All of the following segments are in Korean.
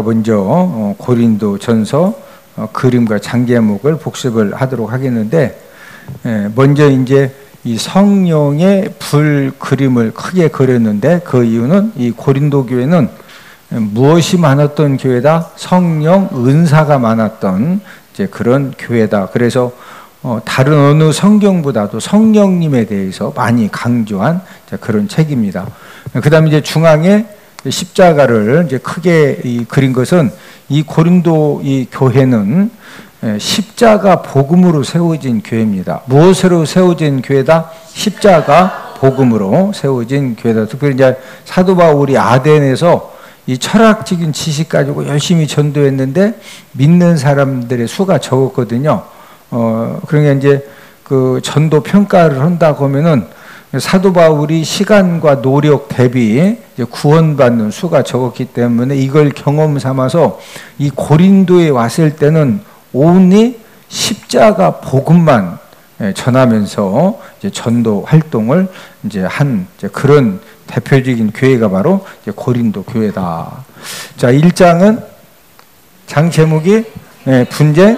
먼저 고린도전서 그림과 장제목을 복습을 하도록 하겠는데, 먼저 이제 이 성령의 불 그림을 크게 그렸는데, 그 이유는 이 고린도 교회는 무엇이 많았던 교회다? 성령 은사가 많았던 이제 그런 교회다. 그래서 다른 어느 성경보다도 성령님에 대해서 많이 강조한 그런 책입니다. 그 다음에 이제 중앙에 십자가를 이제 크게 그린 것은, 이 고린도 이 교회는 십자가 복음으로 세워진 교회입니다. 무엇으로 세워진 교회다? 십자가 복음으로 세워진 교회다. 특별히 이제 사도 바울이 아덴에서 이 철학적인 지식 가지고 열심히 전도했는데 믿는 사람들의 수가 적었거든요. 그러니까 이제 그 전도 평가를 한다고 하면은 사도 바울이 시간과 노력 대비 이제 구원받는 수가 적었기 때문에 이걸 경험 삼아서 이 고린도에 왔을 때는 온리 십자가 복음만 전하면서 이제 전도 활동을 이제 한 그런 대표적인 교회가 바로 이제 고린도 교회다. 자, 1장은 장 제목이 분쟁,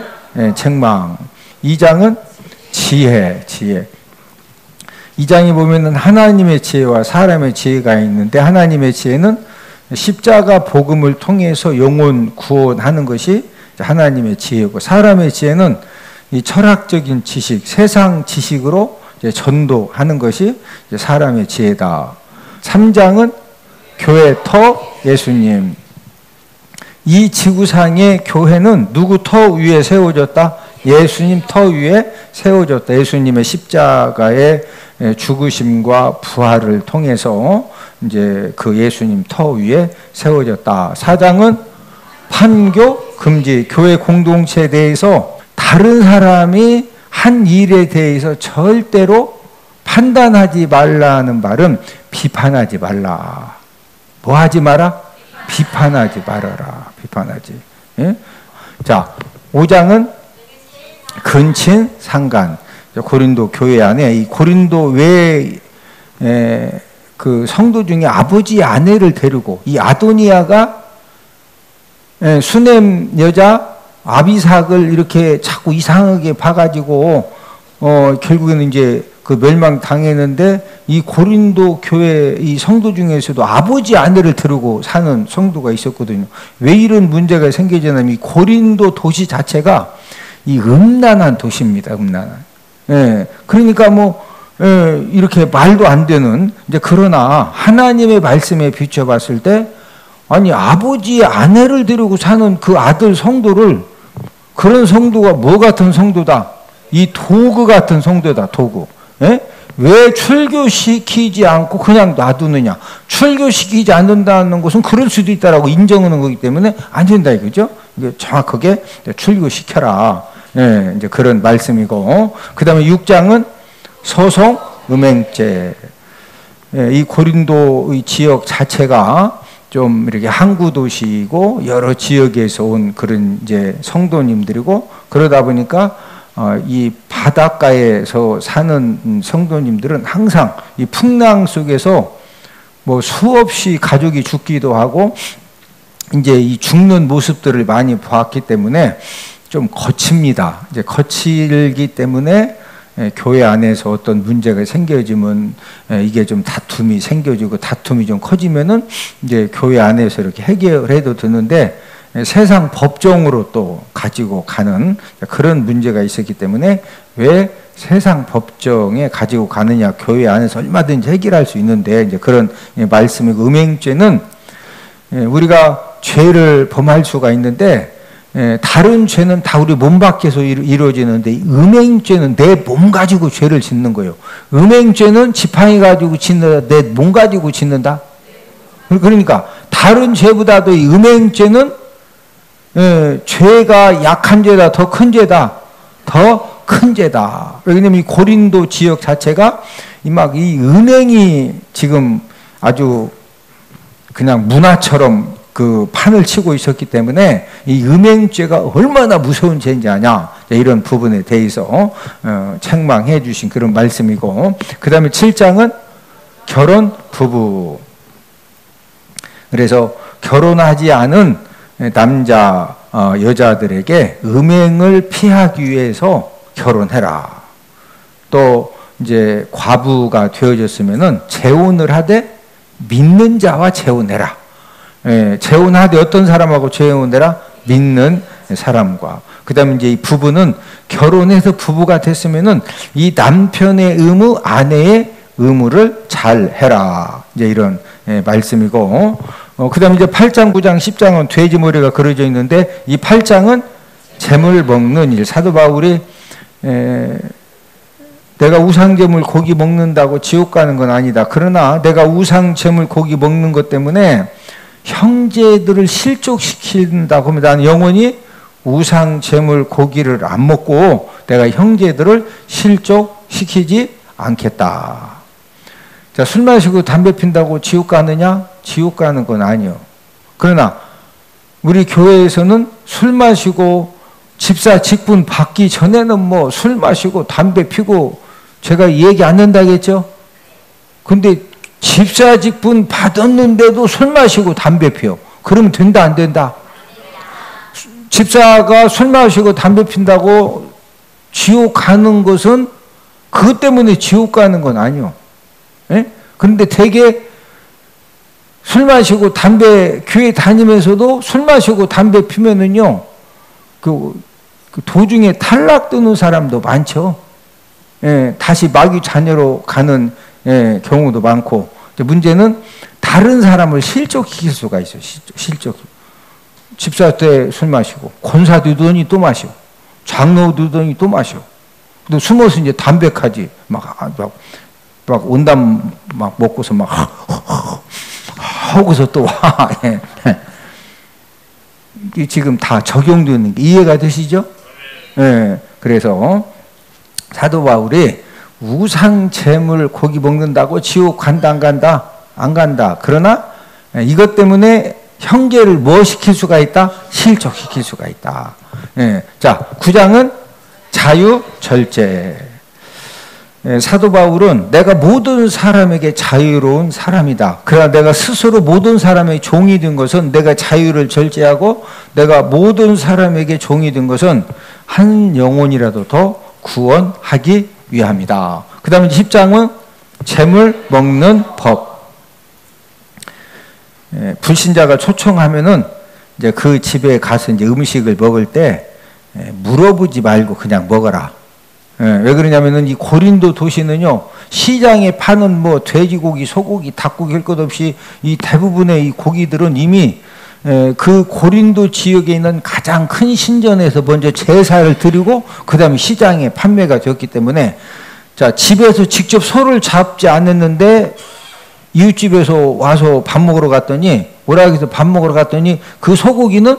책망. 2장은 지혜. 2장에 보면은 하나님의 지혜와 사람의 지혜가 있는데, 하나님의 지혜는 십자가 복음을 통해서 영혼 구원하는 것이 하나님의 지혜고, 사람의 지혜는 이 철학적인 지식, 세상 지식으로 이제 전도하는 것이 이제 사람의 지혜다. 3장은 교회 터 예수님. 이 지구상의 교회는 누구 터 위에 세워졌다? 예수님 터 위에 세워졌다. 예수님의 십자가의 죽으심과 부활을 통해서 이제 그 예수님 터 위에 세워졌다. 4장은 판교 금지. 교회 공동체에 대해서 다른 사람이 한 일에 대해서 절대로 판단하지 말라는 말은 비판하지 말라. 뭐 하지 마라? 비판하지 말아라. 비판하지. 예? 자, 5장은 근친 상간. 고린도 교회 안에 이 고린도 외에 그 성도 중에 아버지 아내를 데리고, 이 아도니아가 수넴 여자 아비삭을 이렇게 자꾸 이상하게 봐가지고 결국에는 이제 그 멸망 당했는데, 이 고린도 교회 이 성도 중에서도 아버지 아내를 데리고 사는 성도가 있었거든요. 왜 이런 문제가 생기냐면, 이 고린도 도시 자체가 이 음란한 도시입니다. 음란한. 그러니까 이렇게 말도 안 되는, 이제 그러나 하나님의 말씀에 비춰봤을 때, 아니 아버지 아내를 데리고 사는 그 아들 성도를, 그런 성도가 뭐 같은 성도다? 이 도구 같은 성도다. 도구. 왜 출교시키지 않고 그냥 놔두느냐? 출교시키지 않는다는 것은 그럴 수도 있다라고 인정하는 거기 때문에 안 된다 이거죠. 이게 정확하게 출교시켜라. 이제 그런 말씀이고, 그 다음에 6장은 소송 음행죄. 이 고린도 지역 자체가 좀 이렇게 항구 도시이고 여러 지역에서 온 그런 이제 성도님들이고, 그러다 보니까 이 바닷가에서 사는 성도님들은 항상 이 풍랑 속에서 뭐 수없이 가족이 죽기도 하고 이제 이 죽는 모습들을 많이 보았기 때문에 좀 거칩니다. 이제 거칠기 때문에 교회 안에서 어떤 문제가 생겨지면 이게 좀 다툼이 생겨지고, 다툼이 좀 커지면은 이제 교회 안에서 이렇게 해결해도 되는데, 세상 법정으로 또 가지고 가는 그런 문제가 있었기 때문에, 왜 세상 법정에 가지고 가느냐? 교회 안에서 얼마든지 해결할 수 있는데, 이제 그런 말씀이고, 음행죄는 우리가 죄를 범할 수가 있는데, 다른 죄는 다 우리 몸 밖에서 이루어지는데, 음행죄는 내 몸 가지고 죄를 짓는 거예요. 음행죄는 지팡이 가지고 짓는다, 내 몸 가지고 짓는다. 그러니까 다른 죄보다도 이 음행죄는 죄가 약한 죄다, 더 큰 죄다, 더 큰 죄다. 왜냐면 이 고린도 지역 자체가 이 음행이 지금 아주 그냥 문화처럼 그 판을 치고 있었기 때문에 이 음행죄가 얼마나 무서운 죄인지 아냐, 이런 부분에 대해서 책망해 주신 그런 말씀이고, 그 다음에 7장은 결혼 부부. 그래서 결혼하지 않은 남자 여자들에게 음행을 피하기 위해서 결혼해라. 또 이제 과부가 되어졌으면은 재혼을 하되 믿는 자와 재혼해라. 재혼하되 어떤 사람하고 재혼해라? 믿는 사람과. 그다음에 이제 이 부부는 결혼해서 부부가 됐으면은 이 남편의 의무, 아내의 의무를 잘 해라. 이제 이런 말씀이고, 그다음에 이제 8장, 9장, 10장은 돼지 머리가 그려져 있는데 이 8장은 재물 먹는 일. 사도 바울이 내가 우상제물 고기 먹는다고 지옥 가는 건 아니다. 그러나 내가 우상제물 고기 먹는 것 때문에 형제들을 실족시킨다고 하면 나는 영원히 우상제물 고기를 안 먹고 내가 형제들을 실족시키지 않겠다. 자, 술 마시고 담배 핀다고 지옥 가느냐? 지옥 가는 건 아니요. 그러나 우리 교회에서는 술 마시고 집사 직분 받기 전에는 뭐 술 마시고 담배 피고 제가 얘기 안 된다겠죠? 근데 집사 직분 받았는데도 술 마시고 담배 피워. 그러면 된다, 안 된다? 집사가 술 마시고 담배 핀다고 지옥 가는 것은 그것 때문에 지옥 가는 건 아니요. 예? 그런데 되게 술 마시고 담배, 교회 다니면서도 술 마시고 담배 피면은요, 그 도중에 탈락 드는 사람도 많죠. 예, 다시 마귀 자녀로 가는 경우도 많고, 문제는 다른 사람을 실족시킬 수가 있어요. 실족. 집사 때 술 마시고, 권사 되더니 또 마시고, 장로 되더니 또 마시고, 또 숨어서 이제 담백하지. 막 온담 막 먹고서 막 하고서 또 와. 지금 다 적용되는 게 이해가 되시죠? 예. 그래서 사도 바울이 우상 제물 고기 먹는다고 지옥 간다 안 간다? 안 간다. 그러나 이것 때문에 형제를 뭐 시킬 수가 있다? 실족시킬 수가 있다. 예. 자, 9장은 자유절제. 사도 바울은 내가 모든 사람에게 자유로운 사람이다. 그러나 내가 스스로 모든 사람의 종이 된 것은 내가 자유를 절제하고 내가 모든 사람에게 종이 된 것은 한 영혼이라도 더 구원하기 위함이다. 그 다음에 10장은 재물 먹는 법. 불신자가 초청하면은 이제 그 집에 가서 이제 음식을 먹을 때 물어보지 말고 그냥 먹어라. 왜 그러냐면은 이 고린도 도시는요, 시장에 파는 뭐 돼지고기, 소고기, 닭고기 할 것 없이 이 대부분의 이 고기들은 이미 그 고린도 지역에 있는 가장 큰 신전에서 먼저 제사를 드리고 그 다음에 시장에 판매가 되었기 때문에, 자, 집에서 직접 소를 잡지 않았는데 이웃집에서 와서 밥 먹으러 갔더니, 오락에서 밥 먹으러 갔더니 그 소고기는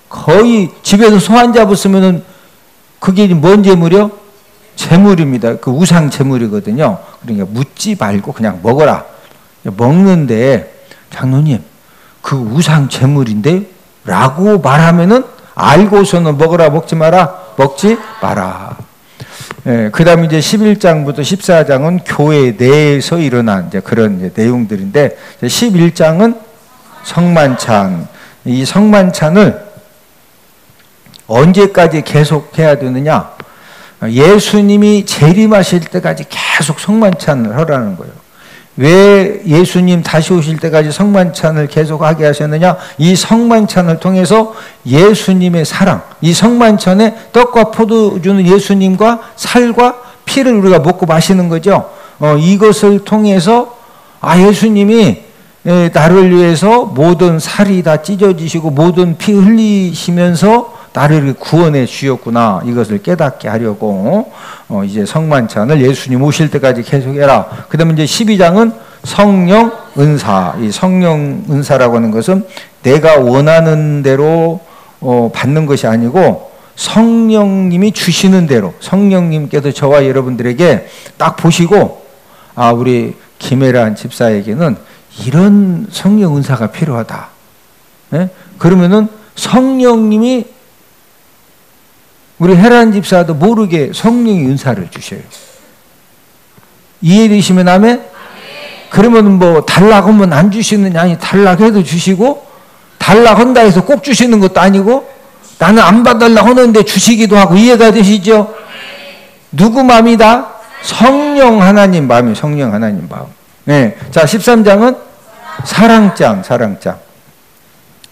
거의 집에서 소 안 잡았으면은 그게 뭔 재물이요? 재물입니다. 그 우상 재물이거든요. 그러니까 묻지 말고 그냥 먹어라. 먹는데 장로님, 그 우상 재물인데? 라고 말하면은 알고서는 먹어라, 먹지 마라, 먹지 마라. 그 다음에 이제 11장부터 14장은 교회 내에서 일어난 이제 그런 이제 내용들인데, 11장은 성만찬. 이 성만찬을 언제까지 계속해야 되느냐? 예수님이 재림하실 때까지 계속 성만찬을 하라는 거예요. 왜 예수님 다시 오실 때까지 성만찬을 계속하게 하셨느냐? 이 성만찬을 통해서 예수님의 사랑, 이 성만찬에 떡과 포도주는 예수님과 살과 피를 우리가 먹고 마시는 거죠. 이것을 통해서 예수님이 나를 위해서 모든 살이 다 찢어지시고 모든 피 흘리시면서 나를 구원해 주셨구나. 이것을 깨닫게 하려고 이제 성만찬을 예수님 오실 때까지 계속해라. 그 다음에 이제 12장은 성령 은사. 이 성령 은사라고 하는 것은 내가 원하는 대로 받는 것이 아니고 성령님이 주시는 대로, 성령님께서 저와 여러분들에게 딱 보시고, 우리 김혜란 집사에게는 이런 성령 은사가 필요하다. 예? 그러면은 성령님이 우리 혜란 집사도 모르게 성령의 은사를 주셔요. 이해되시면 아멘? 그러면 뭐 달라고 하면 안 주시느냐? 아니, 달라고 해도 주시고 달라 한다 해서 꼭 주시는 것도 아니고 나는 안 받으려 하는데 주시기도 하고 이해가 되시죠? 누구 마음이다? 성령 하나님 마음이 성령 하나님 마음. 네. 자, 13장은 사랑장.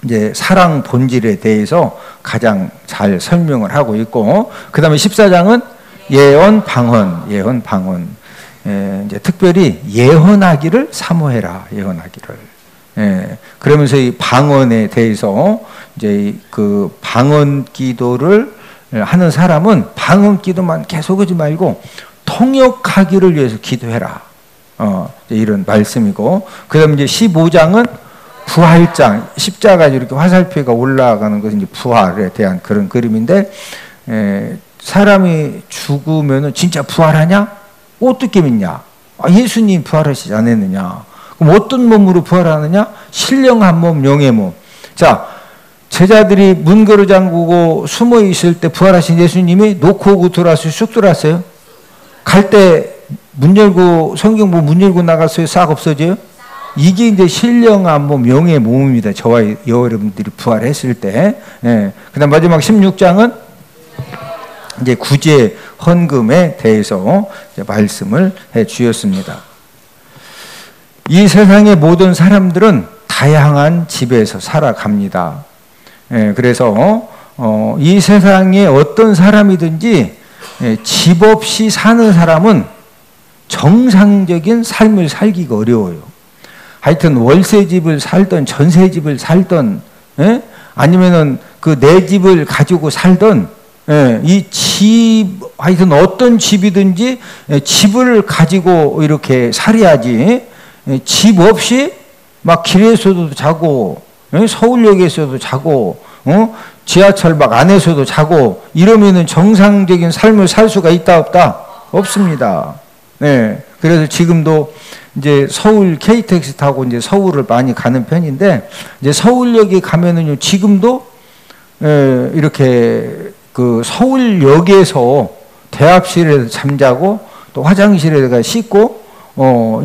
이제 사랑 본질에 대해서 가장 잘 설명을 하고 있고, 그 다음에 14장은 예언 방언. 이제 특별히 예언하기를 사모해라. 예언하기를. 그러면서 이 방언에 대해서 이제 그 방언 기도를 하는 사람은 방언 기도만 계속 하지 말고 통역하기를 위해서 기도해라. 이런 말씀이고, 그 다음에 이제 15장은 부활장, 십자가 이렇게 화살표가 올라가는 것은 이제 부활에 대한 그런 그림인데, 사람이 죽으면은 진짜 부활하냐? 어떻게 믿냐? 예수님 부활하시지 않았느냐? 그럼 어떤 몸으로 부활하느냐? 신령한 몸, 영의 몸. 자, 제자들이 문 걸어 잠그고 숨어 있을 때 부활하신 예수님이 놓고 오고 들어왔어요? 쑥 들어왔어요? 갈 때 문 열고, 성경 보면 문 열고 나갔어요? 싹 없어져요? 이게 이제 신령한 몸, 영의 몸입니다. 저와 여러분들이 부활했을 때. 그 다음 마지막 16장은 이제 구제 헌금에 대해서 이제 말씀을 해 주셨습니다. 이 세상의 모든 사람들은 다양한 집에서 살아갑니다. 그래서 이 세상에 어떤 사람이든지 집 없이 사는 사람은 정상적인 삶을 살기가 어려워요. 하여튼 월세집을 살던 전세집을 살던 아니면은 그 내 집을 가지고 살던 이 집, 하여튼 어떤 집이든지 집을 가지고 이렇게 살아야지, 집 없이 막 길에서도 자고 서울역에서도 자고 지하철 막 안에서도 자고 이러면은 정상적인 삶을 살 수가 있다 없다? 없습니다. 그래서 지금도 이제 서울 KTX 타고 이제 서울을 많이 가는 편인데, 이제 서울역에 가면은요, 지금도 이렇게 그 서울역에서 대합실에서 잠자고 또 화장실에다가 씻고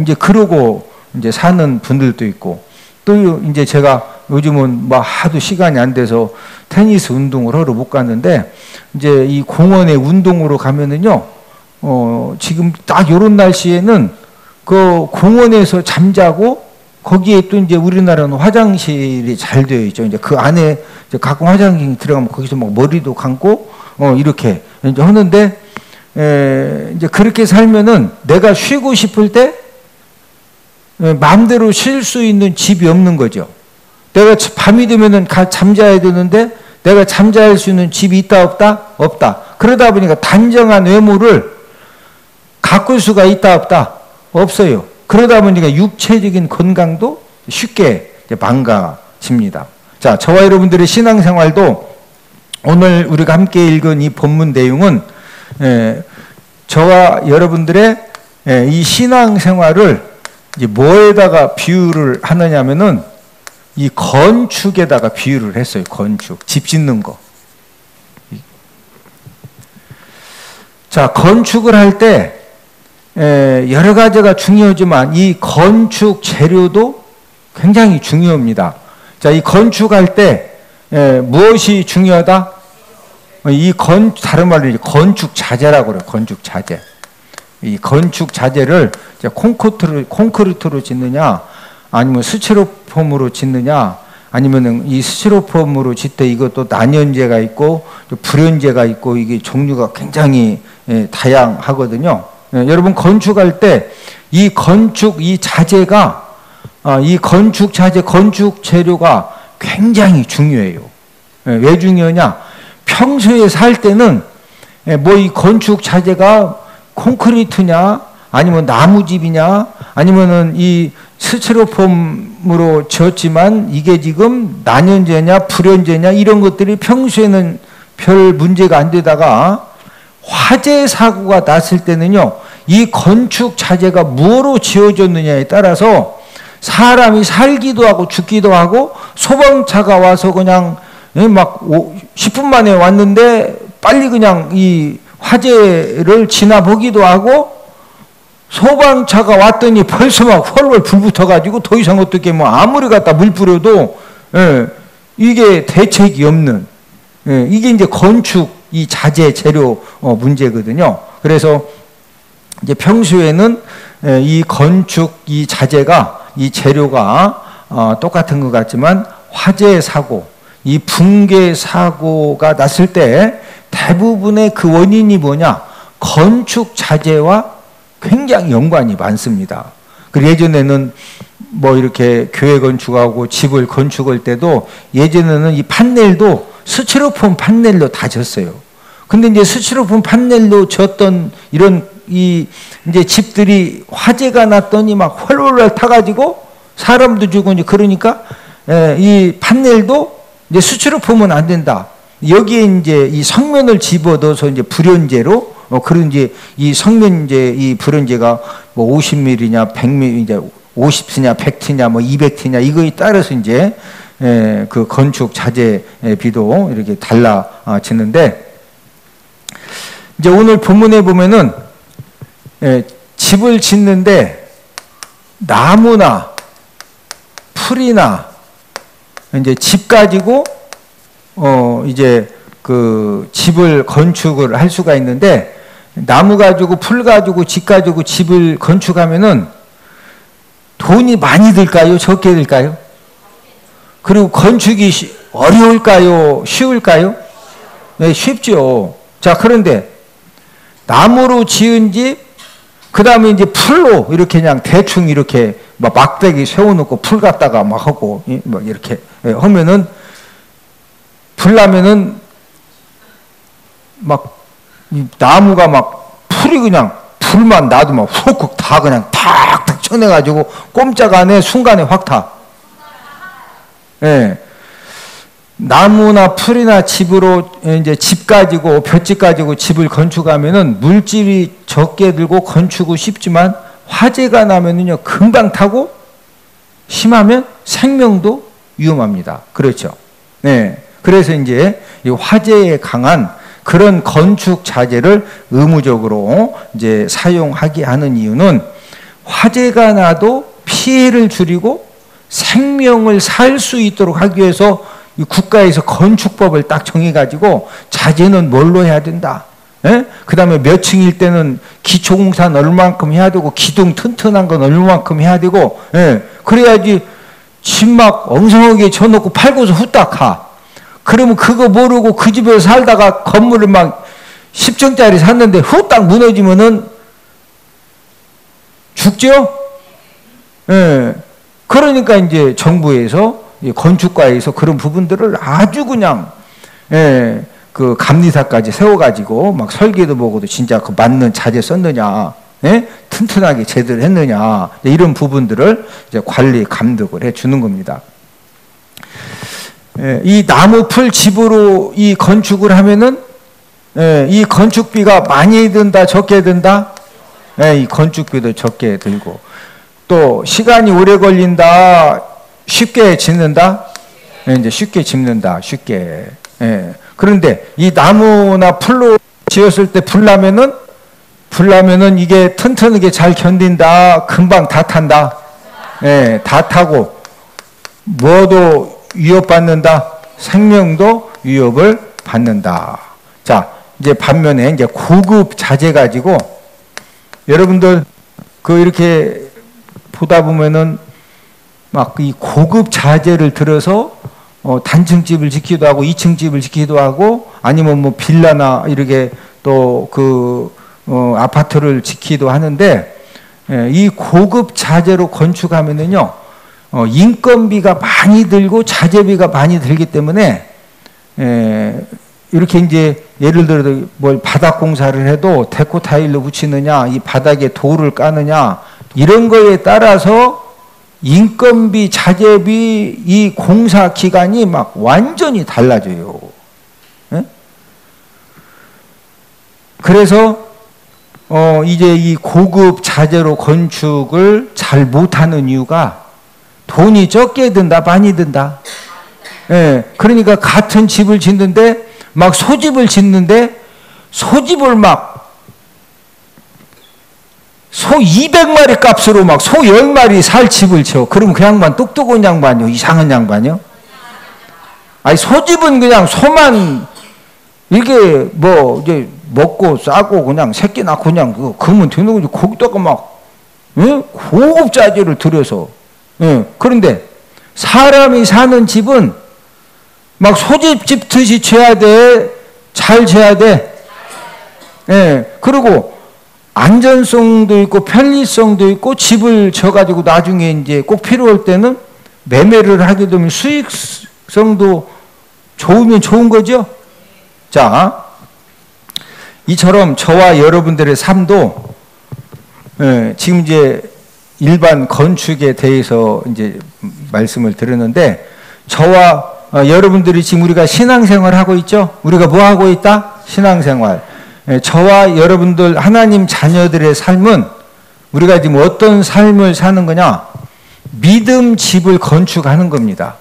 이제 그러고 이제 사는 분들도 있고, 또 이제 제가 요즘은 뭐 하도 시간이 안 돼서 테니스 운동을 하러 못 갔는데, 이제 이 공원에 운동으로 가면은요, 지금 딱 요런 날씨에는 그 공원에서 잠자고, 거기에 또 이제 우리나라는 화장실이 잘 되어 있죠. 이제 그 안에 이제 가끔 화장실 들어가면 거기서 막 머리도 감고 이렇게 이제 하는데, 이제 그렇게 살면은 내가 쉬고 싶을 때 마음대로 쉴 수 있는 집이 없는 거죠. 내가 밤이 되면은 잠자야 되는데 내가 잠잘 수 있는 집이 있다 없다? 없다. 그러다 보니까 단정한 외모를 가꿀 수가 있다 없다? 없어요. 그러다 보니까 육체적인 건강도 쉽게 망가집니다. 자, 저와 여러분들의 신앙생활도 오늘 우리가 함께 읽은 이 본문 내용은 저와 여러분들의 이 신앙생활을 이제 뭐에다가 비유를 하느냐면은 이 건축에다가 비유를 했어요. 건축, 집 짓는 거. 자, 건축을 할 때 여러 가지가 중요하지만 이 건축 재료도 굉장히 중요합니다. 자, 이 건축할 때 무엇이 중요하다? 다른 말로 건축 자재라고 그래요. 건축 자재. 이 건축 자재를 콘크리트로 짓느냐, 아니면 스티로폼으로 짓느냐, 아니면은 이 스티로폼으로 짓되 이것도 난연재가 있고 불연재가 있고 이게 종류가 굉장히 다양하거든요. 여러분 건축할 때 이 건축 이 자재가 이 건축 자재 건축 재료가 굉장히 중요해요. 왜 중요하냐? 평소에 살 때는 뭐 이 건축 자재가 콘크리트냐, 아니면 나무집이냐, 아니면은 이 스티로폼으로 지었지만 이게 지금 난연재냐, 불연재냐 이런 것들이 평소에는 별 문제가 안 되다가 화재 사고가 났을 때는요, 이 건축 자재가 뭐로 지어졌느냐에 따라서 사람이 살기도 하고 죽기도 하고, 소방차가 와서 그냥 막 10분 만에 왔는데 빨리 그냥 이 화재를 지나보기도 하고, 소방차가 왔더니 벌써 막 헐헐 불 붙어가지고 더 이상 어떻게 뭐 아무리 갖다 물 뿌려도 이게 대책이 없는, 이게 이제 건축 이 자재 재료 문제거든요. 그래서 이제 평소에는 이 건축 이 자재가 이 재료가 똑같은 것 같지만 화재 사고, 이 붕괴 사고가 났을 때 대부분의 그 원인이 뭐냐? 건축 자재와 굉장히 연관이 많습니다. 그 예전에는 뭐 이렇게 교회 건축하고 집을 건축할 때도 예전에는 이 판넬도 스티로폼 판넬로 다 졌어요. 근데 이제 스티로폼 판넬로 졌던 이런 이 이제 집들이 화재가 났더니 막 훨훨 타가지고 사람도 죽고 그러니까 이 판넬도 이제 스티로폼은 안 된다. 여기에 이제 이 성면을 집어넣어서 이제 불연제로 그런 이제 이 성면 이제 이 불연제가 뭐 50mm냐 100mm 이제 50T냐 100T냐 뭐 200T냐 이거에 따라서 이제 그 건축 자재 비도 이렇게 달라지는데 이제 오늘 본문에 보면은 집을 짓는데 나무나 풀이나 이제 집 가지고 이제 그 집을 건축을 할 수가 있는데 나무 가지고 풀 가지고 집 가지고 집을 건축하면은 돈이 많이 들까요? 적게 들까요? 그리고 건축이 어려울까요? 쉬울까요? 네, 쉽죠. 자, 그런데 나무로 지은 집, 그 다음에 이제 풀로 이렇게 그냥 대충 이렇게 막 막대기 세워놓고 풀 갖다가 막 하고, 막 이렇게 하면은, 불 나면은 막 나무가 막 풀이 그냥 불만 나도 막 훅훅 다 그냥 탁탁 쳐내가지고 꼼짝 안 해 순간에 확 타. 예. 나무나 풀이나 집으로 이제 집 가지고 볏집 가지고 집을 건축하면은 물질이 적게 들고 건축이 쉽지만 화재가 나면은요 금방 타고 심하면 생명도 위험합니다. 그렇죠. 네. 그래서 이제 이 화재에 강한 그런 건축 자재를 의무적으로 이제 사용하게 하는 이유는 화재가 나도 피해를 줄이고 생명을 살 수 있도록 하기 위해서 이 국가에서 건축법을 딱 정해가지고 자재는 뭘로 해야 된다. 그 다음에 몇 층일 때는 기초공사는 얼마만큼 해야 되고 기둥 튼튼한 건 얼마만큼 해야 되고 그래야지 집 막 엉성하게 쳐놓고 팔고서 후딱 가. 그러면 그거 모르고 그 집에서 살다가 건물을 막 10층짜리 샀는데 후딱 무너지면은 죽죠? 예. 그러니까 이제 정부에서 건축과에서 그런 부분들을 아주 그냥 그 감리사까지 세워가지고 막 설계도 보고도 진짜 그 맞는 자재 썼느냐, 튼튼하게 제대로 했느냐 이런 부분들을 이제 관리 감독을 해주는 겁니다. 이 나무 풀 집으로 이 건축을 하면은 이 건축비가 많이 든다 적게 든다? 이 건축비도 적게 들고 또 시간이 오래 걸린다 쉽게 짓는다? 이제 쉽게 짓는다 쉽게. 그런데 이 나무나 풀로 지었을 때 불 나면은 이게 튼튼하게 잘 견딘다 금방 다 탄다. 다 타고 뭐도 위협받는다. 생명도 위협을 받는다. 자, 이제 반면에 이제 고급 자재 가지고 여러분들 그 이렇게 보다 보면은 막 이 고급 자재를 들어서 단층 집을 짓기도 하고 2층 집을 짓기도 하고 아니면 뭐 빌라나 이렇게 또 그 아파트를 짓기도 하는데 이 고급 자재로 건축하면은요. 인건비가 많이 들고 자재비가 많이 들기 때문에 이렇게 이제 예를 들어 뭘 바닥 공사를 해도 데코 타일로 붙이느냐 이 바닥에 돌을 까느냐 이런 거에 따라서 인건비 자재비 이 공사 기간이 막 완전히 달라져요. 그래서 이제 이 고급 자재로 건축을 잘 못하는 이유가 돈이 적게 든다, 많이 든다. 그러니까 같은 집을 짓는데 막 소집을 짓는데 소집을 막 소 200마리 값으로 막 소 10마리 살 집을 쳐. 그러면 그 양반 똑똑한 양반이요? 이상한 양반이요? 아니, 소집은 그냥 소만, 이게 뭐, 이제 먹고 싸고 그냥 새끼 낳고 그냥 그러면 되는 거지. 거기다가 막, 예? 고급 자재를 들여서. 예. 그런데 사람이 사는 집은 막 소집 짓듯이 쳐야 돼. 잘 쳐야 돼. 예. 그리고 안전성도 있고 편리성도 있고 집을 져가지고 나중에 이제 꼭 필요할 때는 매매를 하게 되면 수익성도 좋으면 좋은 거죠. 자, 이처럼 저와 여러분들의 삶도 지금 이제 일반 건축에 대해서 이제 말씀을 드렸는데, 저와 여러분들이 지금 우리가 신앙생활 하고 있죠. 우리가 뭐 하고 있다? 신앙생활. 저와 여러분들 하나님 자녀들의 삶은 우리가 지금 어떤 삶을 사는 거냐? 믿음 집을 건축하는 겁니다.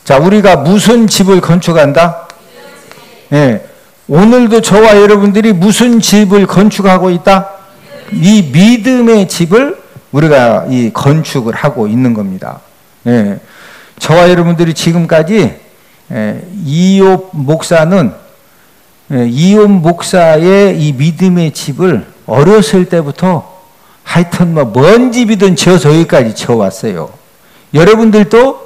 자, 우리가 무슨 집을 건축한다? 예. 오늘도 저와 여러분들이 무슨 집을 건축하고 있다? 이 믿음의 집을 우리가 이 건축을 하고 있는 겁니다. 예. 저와 여러분들이 지금까지 이욥 목사는 이욥 목사의 이 믿음의 집을 어렸을 때부터 하여튼 뭐 먼 집이든 지어서 여기까지 지어왔어요. 여러분들도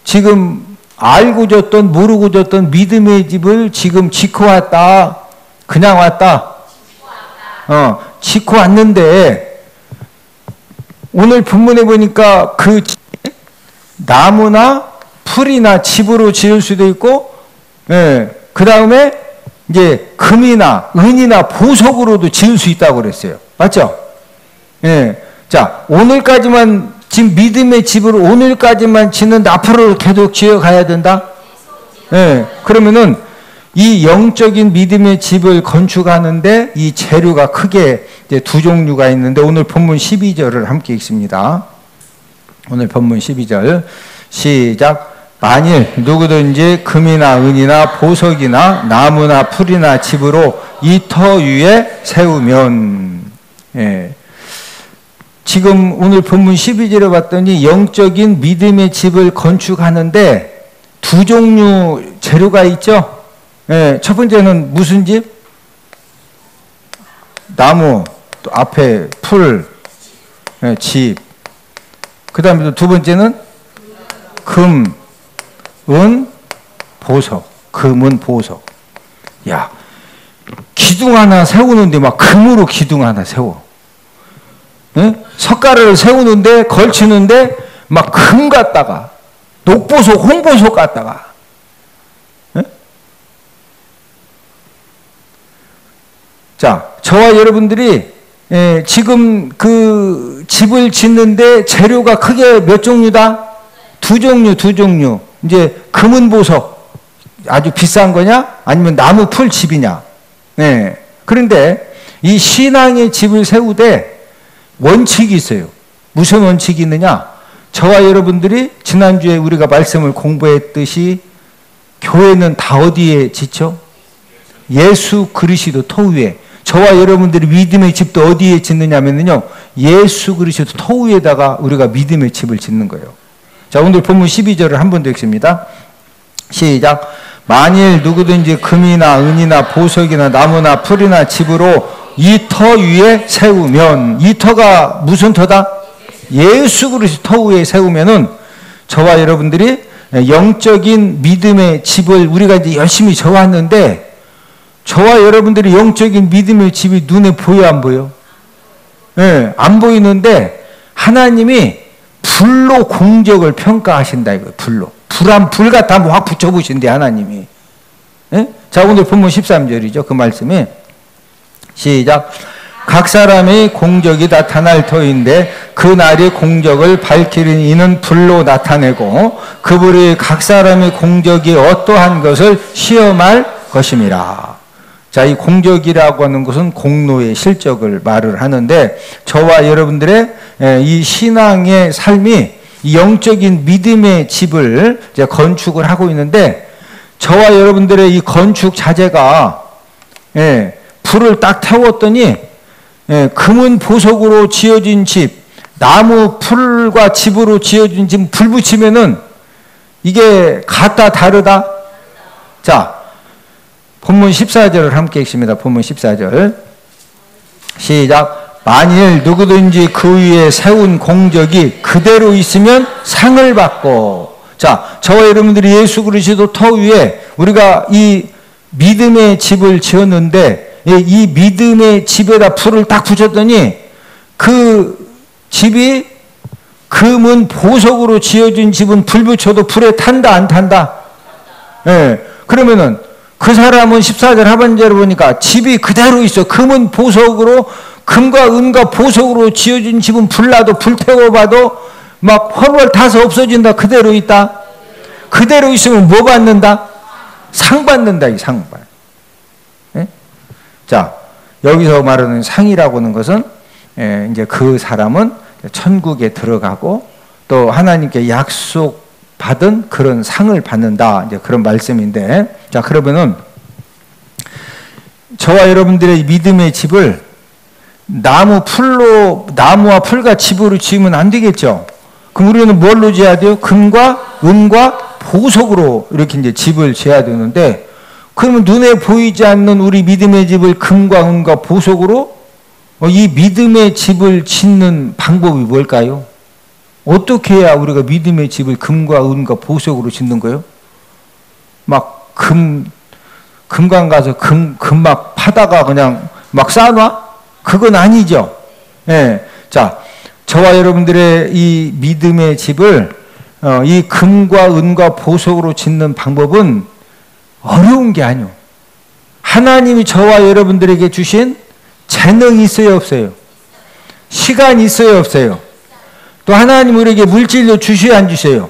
지금 알고 졌던 모르고 졌던 믿음의 집을 지금 짓고 왔다. 그냥 왔다. 짓고 왔는데 오늘 본문에 보니까 그 나무나 풀이나 집으로 지을 수도 있고, 그 다음에 이제 금이나 은이나 보석으로도 지을 수 있다고 그랬어요. 맞죠? 예. 자, 오늘까지만 지금 믿음의 집으로 오늘까지만 짓는데 앞으로 계속 지어가야 된다? 예. 그러면은 이 영적인 믿음의 집을 건축하는데 이 재료가 크게 이제 두 종류가 있는데, 오늘 본문 12절을 함께 읽습니다. 오늘 본문 12절 시작. 만일 누구든지 금이나 은이나 보석이나 나무나 풀이나 집으로 이 터 위에 세우면, 예. 지금 오늘 본문 12절에 봤더니 영적인 믿음의 집을 건축하는데 두 종류 재료가 있죠. 예. 첫 번째는 무슨 집? 나무, 또 앞에 풀, 예, 집. 그 다음에 또 두 번째는 금, 은, 보석. 금은 보석. 야, 기둥 하나 세우는데 막 금으로 기둥 하나 세워. 예? 석가래를 세우는데 걸치는데 막 금 갖다가 녹보석, 홍보석 갖다가. 예? 자, 저와 여러분들이 지금 그 집을 짓는데 재료가 크게 몇 종류다? 두 종류. 이제 금은 보석, 아주 비싼 거냐? 아니면 나무 풀 집이냐? 네. 그런데 이 신앙의 집을 세우되 원칙이 있어요. 무슨 원칙이 있느냐? 저와 여러분들이 지난주에 우리가 말씀을 공부했듯이 교회는 다 어디에 짓죠? 예수 그리스도 터 위에. 저와 여러분들이 믿음의 집도 어디에 짓느냐면요, 예수 그리스도 터 위에다가 우리가 믿음의 집을 짓는 거예요. 자, 오늘 본문 12절을 한 번 더 읽습니다. 시작. 만일 누구든지 금이나 은이나 보석이나 나무나 풀이나 집으로 이 터 위에 세우면, 이 터가 무슨 터다? 예수 그리스도 터 위에 세우면은 저와 여러분들이 영적인 믿음의 집을 우리가 이제 열심히 져왔는데, 저와 여러분들이 영적인 믿음의 집이 눈에 보여 안 보여? 예, 안 보이는데 하나님이 불로 공적을 평가하신다 이거예요. 불로. 불 갖다 한번 확 붙여보신대 하나님이. 예? 자, 오늘 본문 13절이죠. 그 말씀이 시작. 각 사람의 공적이 나타날 터인데 그 날의 공적을 밝히는 이는 불로 나타내고 그 불이 각 사람의 공적이 어떠한 것을 시험할 것임이라. 자, 이 공적이라고 하는 것은 공로의 실적을 말을 하는데, 저와 여러분들의 이 신앙의 삶이 이 영적인 믿음의 집을 이제 건축을 하고 있는데, 저와 여러분들의 이 건축 자재가 불을 딱 태웠더니 금은 보석으로 지어진 집, 나무 풀과 집으로 지어진 집 불 붙이면은 이게 같다 다르다? 자, 본문 14절을 함께 읽습니다. 본문 14절 시작. 만일 누구든지 그 위에 세운 공적이 그대로 있으면 상을 받고. 자, 저와 여러분들이 예수 그리스도 터 위에 우리가 이 믿음의 집을 지었는데 이 믿음의 집에다 불을 딱 붙였더니 그 집이 금은 보석으로 지어진 집은 불 붙여도 불에 탄다 안 탄다? 예. 그러면은 그 사람은 14절 하반절을 보니까 집이 그대로 있어. 금은 보석으로, 금과 은과 보석으로 지어진 집은 불나도 불태워 봐도 막 헐헐 타서 없어진다. 그대로 있다. 그대로 있으면 뭐 받는다? 상 받는다. 이 상 받. 예? 자, 여기서 말하는 상이라고 하는 것은 이제 그 사람은 천국에 들어가고 또 하나님께 약속받은 그런 상을 받는다. 이제 그런 말씀인데, 자, 그러면은 저와 여러분들의 믿음의 집을 나무와 풀과 집으로 지으면 안 되겠죠. 그럼 우리는 뭘로 지어야 돼요? 금과 은과 보석으로 이렇게 이제 집을 지어야 되는데, 그러면 눈에 보이지 않는 우리 믿음의 집을 금과 은과 보석으로 이 믿음의 집을 짓는 방법이 뭘까요? 어떻게 해야 우리가 믿음의 집을 금과 은과 보석으로 짓는 거예요? 막 금강 가서 금 막 파다가 그냥 막 쌓아놔? 그건 아니죠. 예. 자, 저와 여러분들의 이 믿음의 집을 이 금과 은과 보석으로 짓는 방법은 어려운 게 아니요. 하나님이 저와 여러분들에게 주신 재능이 있어요, 없어요? 시간이 있어요, 없어요? 또 하나님 우리에게 물질도 주셔야 안 주셔요?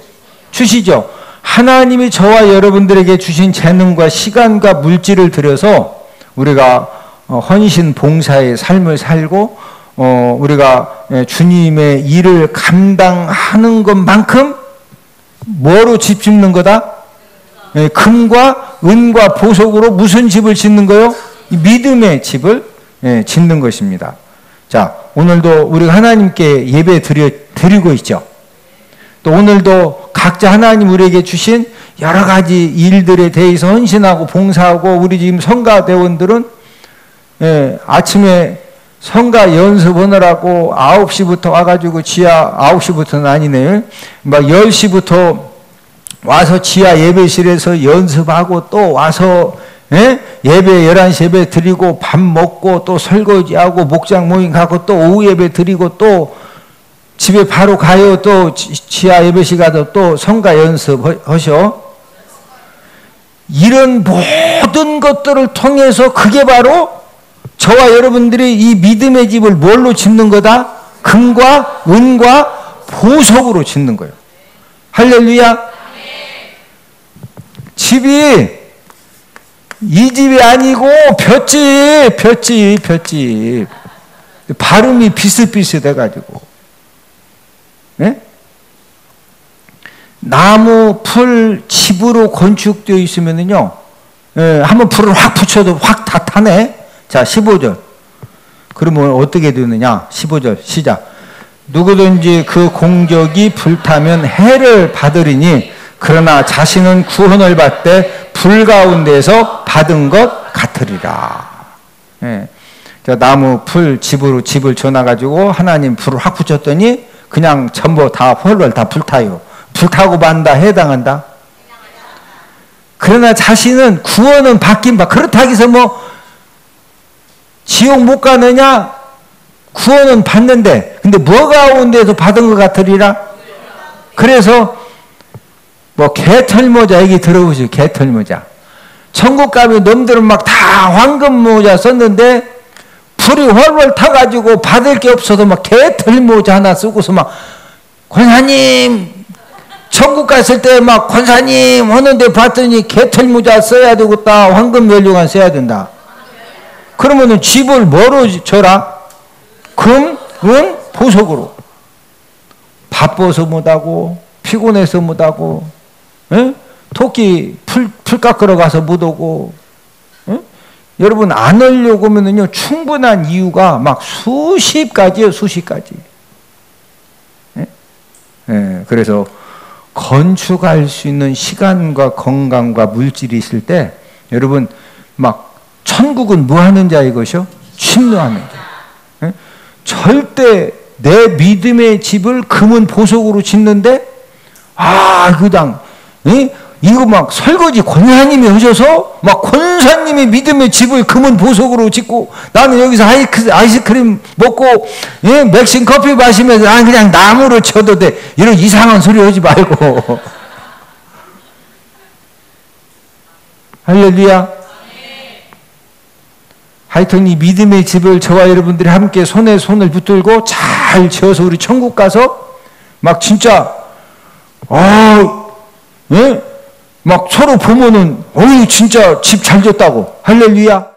주시죠. 하나님이 저와 여러분들에게 주신 재능과 시간과 물질을 들여서 우리가 헌신 봉사의 삶을 살고 우리가 주님의 일을 감당하는 것만큼 뭐로 집 짓는 거다? 금과 은과 보석으로 무슨 집을 짓는 거요? 믿음의 집을 짓는 것입니다. 자, 오늘도 우리가 하나님께 예배 드리고 있죠. 또 오늘도 각자 하나님 우리에게 주신 여러 가지 일들에 대해서 헌신하고 봉사하고, 우리 지금 성가대원들은 아침에 성가 연습하느라고 9시부터 와가지고 지하 9시부터는 아니네요. 막 10시부터 와서 지하 예배실에서 연습하고 또 와서 예배 11시 예배 드리고 밥 먹고 또 설거지하고 목장 모임 가고 또 오후 예배 드리고 또 집에 바로 가요. 또 지하 예배실 가서 또 성가 연습하셔. 이런 모든 것들을 통해서 그게 바로 저와 여러분들이 이 믿음의 집을 뭘로 짓는 거다? 금과 은과 보석으로 짓는 거예요. 할렐루야. 집이 이 집이 아니고 볏집. 발음이 비슷비슷해가지고. 네? 나무, 풀, 집으로 건축되어 있으면은요, 한번 불을 확 붙여도 확 다 타네. 자, 15절. 그러면 어떻게 되느냐? 15절 시작. 누구든지 그 공적이 불타면 해를 받으리니 그러나 자신은 구원을 받되 불 가운데서 받은 것 같으리라. 예. 나무, 풀, 집으로 집을 지어놔가지고 하나님 불을 확 붙였더니 그냥 전부 다 헐헐 다 불타요. 불타고 만다 해당한다? 그러나 자신은 구원은 받긴 받. 그렇다고 해서 뭐 지옥 못 가느냐? 구원은 받는데 근데 뭐 가운데서 받은 것 같으리라? 그래서 뭐 개털모자 얘기 들어보세요. 개털모자. 천국 가면 놈들은 막 다 황금모자 썼는데 불이 훨훨 타가지고 받을 게 없어서 막 개털모자 하나 쓰고서 막 권사님 천국 갔을 때 막 권사님 하는데 봤더니 개털모자 써야 되겠다. 황금면류관 써야 된다. 그러면은 집을 뭐로 줘라? 금, 은, 보석으로. 바빠서 못하고 피곤해서 못하고 토끼 풀 깎으러 가서 못오고 여러분 안 하려고 하면은요 충분한 이유가 막 수십 가지예요. 수십 가지. 그래서 건축할 수 있는 시간과 건강과 물질이 있을 때 여러분 막 천국은 뭐 하는 자 이것이요? 침노하는 자. 예? 절대 내 믿음의 집을 금은 보석으로 짓는데 그당 이거 막 설거지 권사님이 하셔서 막 권사님이 믿음의 집을 금은 보석으로 짓고 나는 여기서 아이스크림 먹고 맥심 커피 마시면서 난 그냥 나무로 쳐도 돼. 이런 이상한 소리 하지 말고. 할렐루야. 하여튼 이 믿음의 집을 저와 여러분들이 함께 손에 손을 붙들고 잘 지어서 우리 천국 가서 막 진짜 막 서로 보면은 진짜 집 잘 졌다고. 할렐루야.